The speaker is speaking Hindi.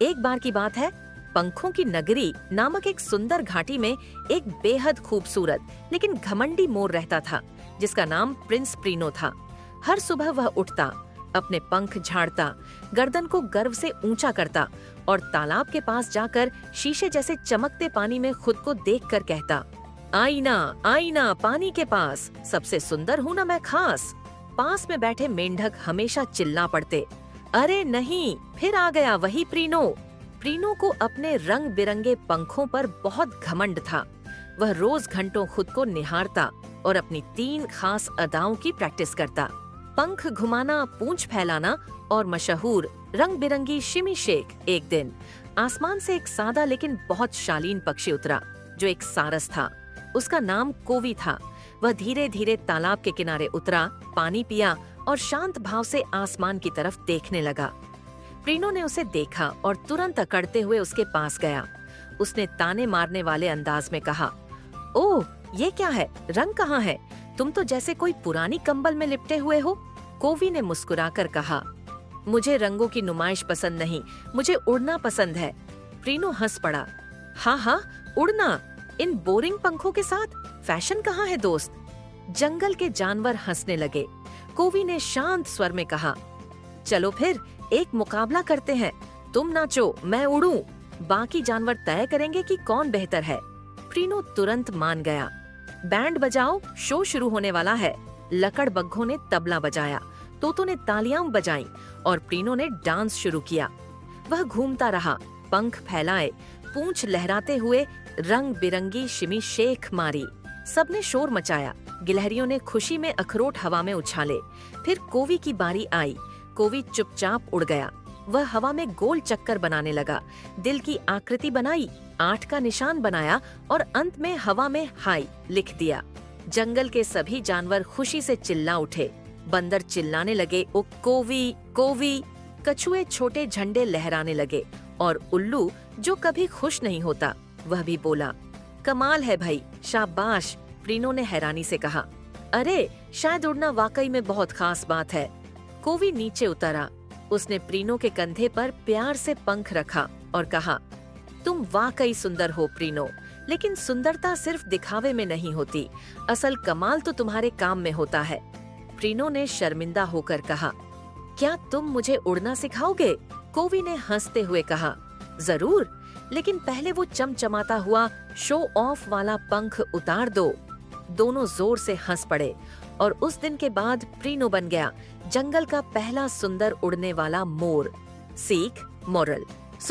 एक बार की बात है, पंखों की नगरी नामक एक सुंदर घाटी में एक बेहद खूबसूरत लेकिन घमंडी मोर रहता था, जिसका नाम प्रिंस प्रीनो था। हर सुबह वह उठता, अपने पंख झाड़ता, गर्दन को गर्व से ऊंचा करता और तालाब के पास जाकर शीशे जैसे चमकते पानी में खुद को देखकर कहता, आईना आईना पानी के पास, सबसे सुंदर हूँ ना मैं खास। पास में बैठे मेंढक हमेशा चिल्ला पड़ते, अरे नहीं, फिर आ गया वही प्रीनो। प्रीनो को अपने रंग बिरंगे पंखों पर बहुत घमंड था। वह रोज घंटों खुद को निहारता और अपनी 3 खास अदाओं की प्रैक्टिस करता। पंख घुमाना, पूंछ फैलाना और मशहूर रंग बिरंगी शिमी शेक। एक दिन आसमान से एक सादा लेकिन बहुत शालीन पक्षी उतरा, जो एक सारस था। उसका नाम कोवी था। वह धीरे धीरे तालाब के किनारे उतरा, पानी पिया और शांत भाव से आसमान की तरफ देखने लगा। प्रीनो ने उसे देखा और तुरंत अकड़ते हुए उसके पास गया। उसने ताने मारने वाले अंदाज में कहा, ओह, ये क्या है? रंग कहाँ है? तुम तो जैसे कोई पुरानी कंबल में लिपटे हुए हो। कोवी ने मुस्कुराकर कहा, मुझे रंगों की नुमाइश पसंद नहीं, मुझे उड़ना पसंद है। प्रीनो हंस पड़ा, हाँ हाँ, उड़ना, इन बोरिंग पंखों के साथ? फैशन कहाँ है दोस्त? जंगल के जानवर हंसने लगे। कोवी ने शांत स्वर में कहा, चलो फिर एक मुकाबला करते हैं, तुम नाचो, मैं उड़ूं। बाकी जानवर तय करेंगे कि कौन बेहतर है। प्रीनो तुरंत मान गया। बैंड बजाओ, शो शुरू होने वाला है। लकड़बग्घों ने तबला बजाया, तोतों ने तालियां बजाईं और प्रीनो ने डांस शुरू किया। वह घूमता रहा, पंख फैलाए, पूंछ लहराते हुए रंग बिरंगी शिमी शेख मारी। सबने शोर मचाया। गिलहरियों ने खुशी में अखरोट हवा में उछाले। फिर कोवी की बारी आई। कोवी चुपचाप उड़ गया। वह हवा में गोल चक्कर बनाने लगा, दिल की आकृति बनाई, 8 का निशान बनाया और अंत में हवा में हाई लिख दिया। जंगल के सभी जानवर खुशी से चिल्ला उठे। बंदर चिल्लाने लगे, ओ कोवी कोवी। कछुए छोटे झंडे लहराने लगे और उल्लू, जो कभी खुश नहीं होता, वह भी बोला, कमाल है भाई, शाबाश। प्रीनो ने हैरानी से कहा, अरे शायद उड़ना वाकई में बहुत खास बात है। कोवी नीचे उतरा। उसने प्रीनो के कंधे पर प्यार से पंख रखा और कहा, तुम वाकई सुंदर हो प्रीनो, लेकिन सुंदरता सिर्फ दिखावे में नहीं होती, असल कमाल तो तुम्हारे काम में होता है। प्रीनो ने शर्मिंदा होकर कहा, क्या तुम मुझे उड़ना सिखाओगे? कोवी ने हंसते हुए कहा, जरूर, लेकिन पहले वो चमचमाता हुआ शो ऑफ वाला पंख उतार दो। दोनों जोर से हंस पड़े और उस दिन के बाद प्रीनो बन गया जंगल का पहला सुंदर उड़ने वाला मोर। सीख, मोरल,